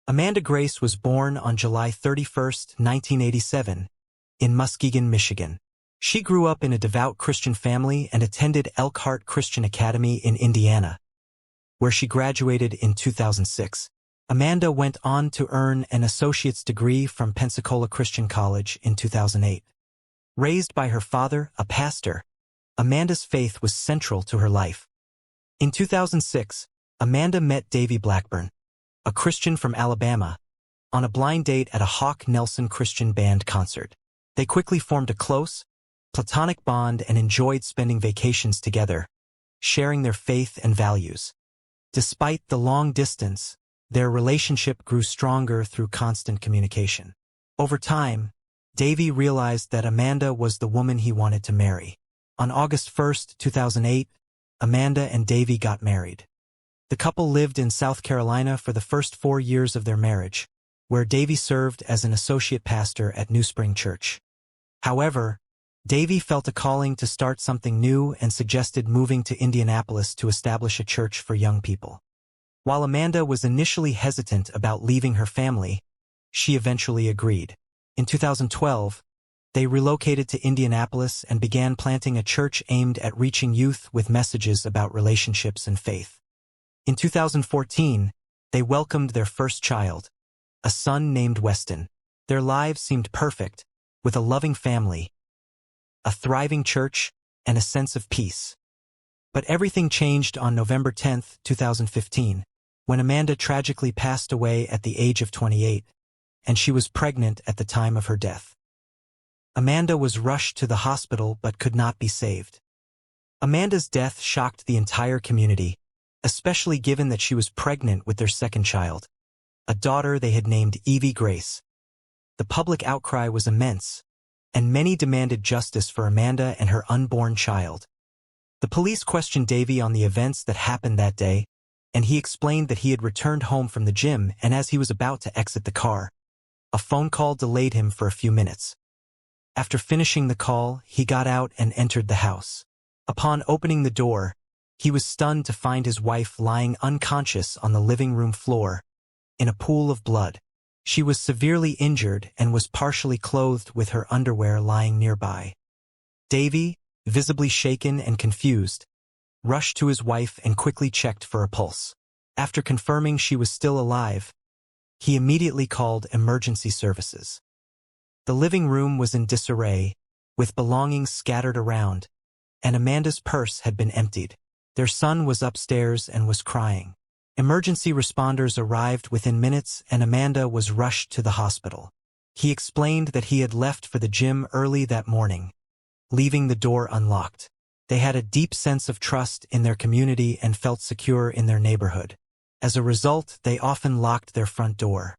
Amanda Grace was born on July 31, 1987, in Muskegon, Michigan. She grew up in a devout Christian family and attended Elkhart Christian Academy in Indiana, where she graduated in 2006. Amanda went on to earn an associate's degree from Pensacola Christian College in 2008. Raised by her father, a pastor, Amanda's faith was central to her life. In 2006, Amanda met Davey Blackburn, a Christian from Alabama, on a blind date at a Hawk Nelson Christian Band concert. They quickly formed a close, platonic bond and enjoyed spending vacations together, sharing their faith and values. Despite the long distance, their relationship grew stronger through constant communication. Over time, Davey realized that Amanda was the woman he wanted to marry. On August 1, 2008, Amanda and Davey got married. The couple lived in South Carolina for the first 4 years of their marriage, where Davey served as an associate pastor at New Spring Church. However, Davey felt a calling to start something new and suggested moving to Indianapolis to establish a church for young people. While Amanda was initially hesitant about leaving her family, she eventually agreed. In 2012, they relocated to Indianapolis and began planting a church aimed at reaching youth with messages about relationships and faith. In 2014, they welcomed their first child, a son named Weston. Their lives seemed perfect, with a loving family, a thriving church, and a sense of peace. But everything changed on November 10, 2015, when Amanda tragically passed away at the age of 28, and she was pregnant at the time of her death. Amanda was rushed to the hospital but could not be saved. Amanda's death shocked the entire community, especially given that she was pregnant with their second child, a daughter they had named Evie Grace. The public outcry was immense, and many demanded justice for Amanda and her unborn child. The police questioned Davey on the events that happened that day, and he explained that he had returned home from the gym, and as he was about to exit the car, a phone call delayed him for a few minutes. After finishing the call, he got out and entered the house. Upon opening the door, he was stunned to find his wife lying unconscious on the living room floor, in a pool of blood. She was severely injured and was partially clothed with her underwear lying nearby. Davey, visibly shaken and confused, rushed to his wife and quickly checked for a pulse. After confirming she was still alive, he immediately called emergency services. The living room was in disarray, with belongings scattered around, and Amanda's purse had been emptied. Their son was upstairs and was crying. Emergency responders arrived within minutes and Amanda was rushed to the hospital. He explained that he had left for the gym early that morning, leaving the door unlocked. They had a deep sense of trust in their community and felt secure in their neighborhood. As a result, they often locked their front door.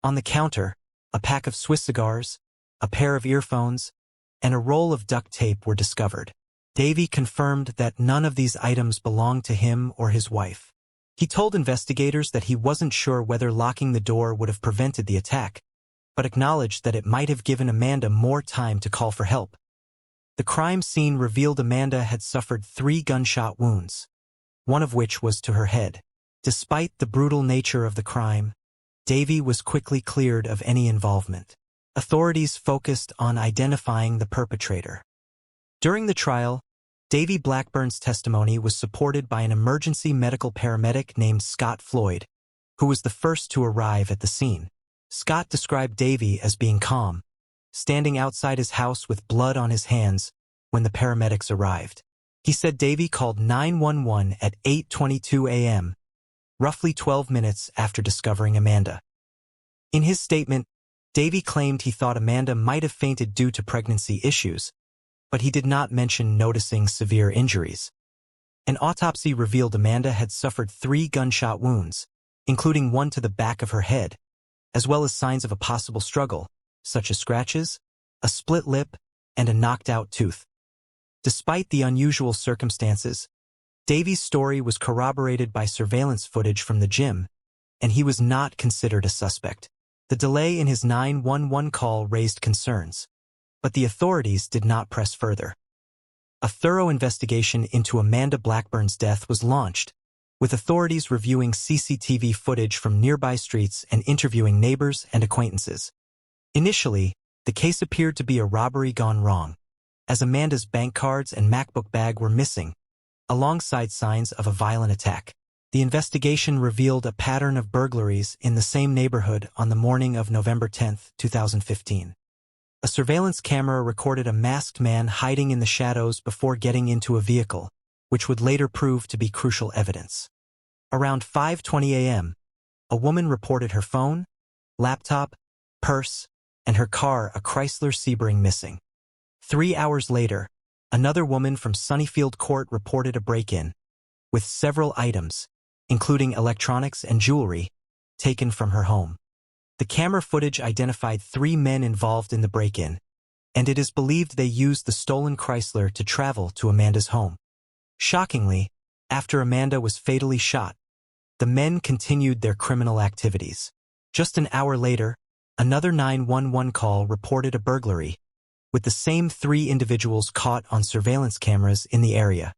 On the counter, a pack of Swiss cigars, a pair of earphones, and a roll of duct tape were discovered. Davey confirmed that none of these items belonged to him or his wife. He told investigators that he wasn't sure whether locking the door would have prevented the attack, but acknowledged that it might have given Amanda more time to call for help. The crime scene revealed Amanda had suffered 3 gunshot wounds, one of which was to her head. Despite the brutal nature of the crime, Davey was quickly cleared of any involvement. Authorities focused on identifying the perpetrator. During the trial, Davey Blackburn's testimony was supported by an emergency medical paramedic named Scott Floyd, who was the first to arrive at the scene. Scott described Davey as being calm, standing outside his house with blood on his hands when the paramedics arrived. He said Davey called 911 at 8:22 a.m., roughly 12 minutes after discovering Amanda. In his statement, Davey claimed he thought Amanda might have fainted due to pregnancy issues, but he did not mention noticing severe injuries. An autopsy revealed Amanda had suffered 3 gunshot wounds, including one to the back of her head, as well as signs of a possible struggle, such as scratches, a split lip, and a knocked-out tooth. Despite the unusual circumstances, Davey's story was corroborated by surveillance footage from the gym, and he was not considered a suspect. The delay in his 911 call raised concerns, but the authorities did not press further. A thorough investigation into Amanda Blackburn's death was launched, with authorities reviewing CCTV footage from nearby streets and interviewing neighbors and acquaintances. Initially, the case appeared to be a robbery gone wrong, as Amanda's bank cards and MacBook bag were missing, alongside signs of a violent attack. The investigation revealed a pattern of burglaries in the same neighborhood on the morning of November 10, 2015. A surveillance camera recorded a masked man hiding in the shadows before getting into a vehicle, which would later prove to be crucial evidence. Around 5:20 a.m., a woman reported her phone, laptop, purse, and her car, a Chrysler Sebring, missing. 3 hours later, another woman from Sunnyfield Court reported a break-in, with several items, including electronics and jewelry, taken from her home. The camera footage identified 3 men involved in the break-in, and it is believed they used the stolen Chrysler to travel to Amanda's home. Shockingly, after Amanda was fatally shot, the men continued their criminal activities. Just an hour later, another 911 call reported a burglary, with the same 3 individuals caught on surveillance cameras in the area.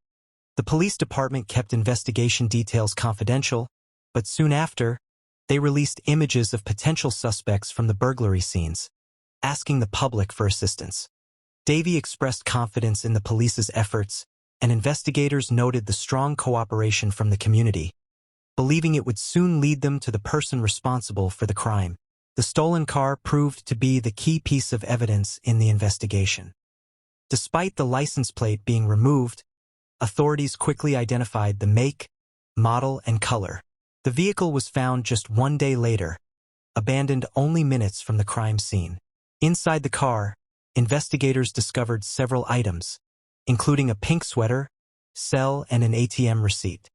The police department kept investigation details confidential, but soon after, they released images of potential suspects from the burglary scenes, asking the public for assistance. Davey expressed confidence in the police's efforts, and investigators noted the strong cooperation from the community, believing it would soon lead them to the person responsible for the crime. The stolen car proved to be the key piece of evidence in the investigation. Despite the license plate being removed, authorities quickly identified the make, model, and color. The vehicle was found just 1 day later, abandoned only minutes from the crime scene. Inside the car, investigators discovered several items, including a pink sweater, cell, and an ATM receipt.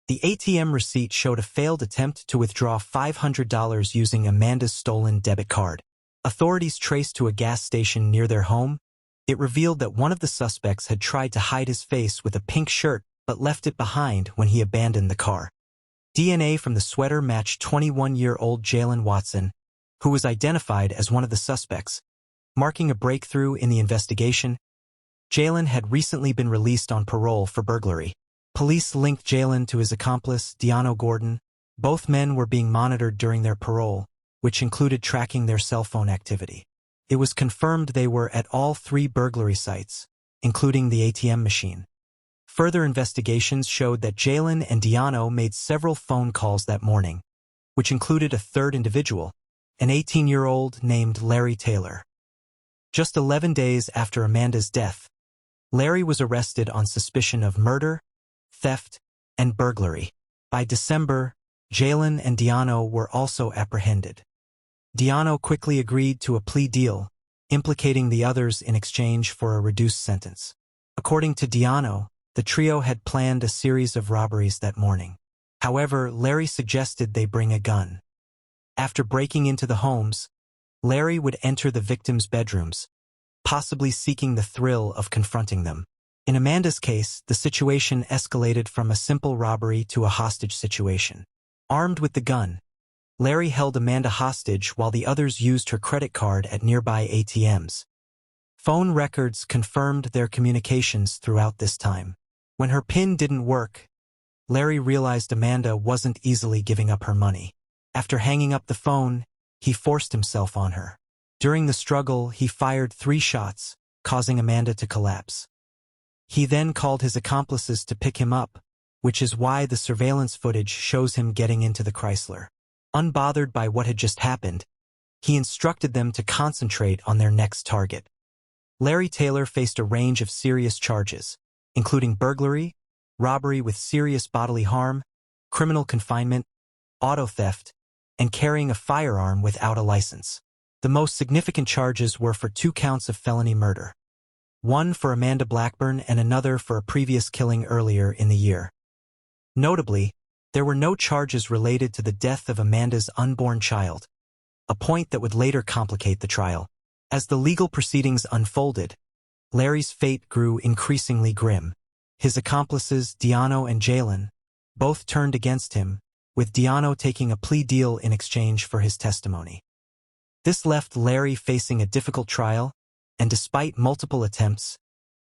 The ATM receipt showed a failed attempt to withdraw $500 using Amanda's stolen debit card. Authorities traced to a gas station near their home. It revealed that one of the suspects had tried to hide his face with a pink shirt but left it behind when he abandoned the car. DNA from the sweater matched 21-year-old Jalen Watson, who was identified as one of the suspects, marking a breakthrough in the investigation. Jalen had recently been released on parole for burglary. Police linked Jalen to his accomplice, Deano Gordon. Both men were being monitored during their parole, which included tracking their cell phone activity. It was confirmed they were at all 3 burglary sites, including the ATM machine. Further investigations showed that Jalen and Deano made several phone calls that morning, which included a third individual, an 18-year-old named Larry Taylor. Just 11 days after Amanda's death, Larry was arrested on suspicion of murder, theft, and burglary. By December, Jalen and Deano were also apprehended. Deano quickly agreed to a plea deal, implicating the others in exchange for a reduced sentence. According to Deano, the trio had planned a series of robberies that morning. However, Larry suggested they bring a gun. After breaking into the homes, Larry would enter the victims' bedrooms, possibly seeking the thrill of confronting them. In Amanda's case, the situation escalated from a simple robbery to a hostage situation. Armed with the gun, Larry held Amanda hostage while the others used her credit card at nearby ATMs. Phone records confirmed their communications throughout this time. When her PIN didn't work, Larry realized Amanda wasn't easily giving up her money. After hanging up the phone, he forced himself on her. During the struggle, he fired 3 shots, causing Amanda to collapse. He then called his accomplices to pick him up, which is why the surveillance footage shows him getting into the Chrysler. Unbothered by what had just happened, he instructed them to concentrate on their next target. Larry Taylor faced a range of serious charges, including burglary, robbery with serious bodily harm, criminal confinement, auto theft, and carrying a firearm without a license. The most significant charges were for 2 counts of felony murder, one for Amanda Blackburn and another for a previous killing earlier in the year. Notably, there were no charges related to the death of Amanda's unborn child, a point that would later complicate the trial. As the legal proceedings unfolded, Larry's fate grew increasingly grim. His accomplices, Deano and Jalen, both turned against him, with Deano taking a plea deal in exchange for his testimony. This left Larry facing a difficult trial, and despite multiple attempts,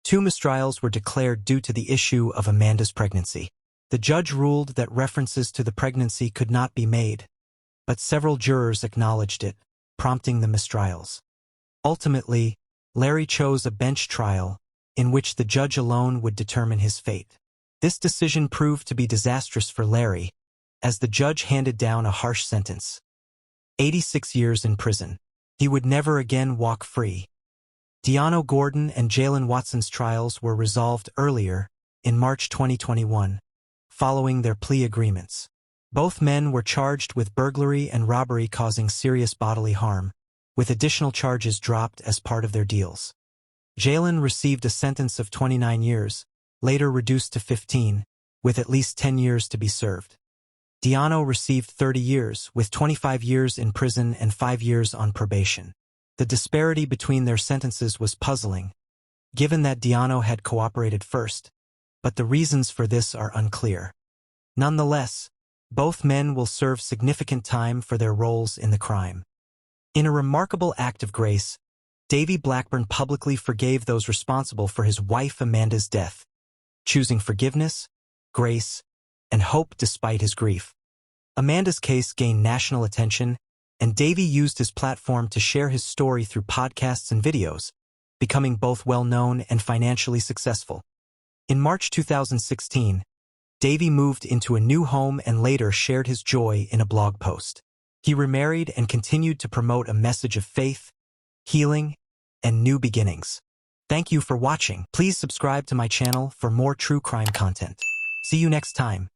2 mistrials were declared due to the issue of Amanda's pregnancy. The judge ruled that references to the pregnancy could not be made, but several jurors acknowledged it, prompting the mistrials. Ultimately, Larry chose a bench trial, in which the judge alone would determine his fate. This decision proved to be disastrous for Larry, as the judge handed down a harsh sentence: 86 years in prison. He would never again walk free. Deano Gordon and Jalen Watson's trials were resolved earlier, in March 2021, following their plea agreements. Both men were charged with burglary and robbery causing serious bodily harm, with additional charges dropped as part of their deals. Jalen received a sentence of 29 years, later reduced to 15, with at least 10 years to be served. Deano received 30 years, with 25 years in prison and 5 years on probation. The disparity between their sentences was puzzling, given that Deano had cooperated first, but the reasons for this are unclear. Nonetheless, both men will serve significant time for their roles in the crime. In a remarkable act of grace, Davey Blackburn publicly forgave those responsible for his wife Amanda's death, choosing forgiveness, grace, and hope despite his grief. Amanda's case gained national attention, and Davey used his platform to share his story through podcasts and videos, becoming both well-known and financially successful. In March 2016, Davey moved into a new home and later shared his joy in a blog post. He remarried and continued to promote a message of faith, healing, and new beginnings. Thank you for watching. Please subscribe to my channel for more true crime content. See you next time.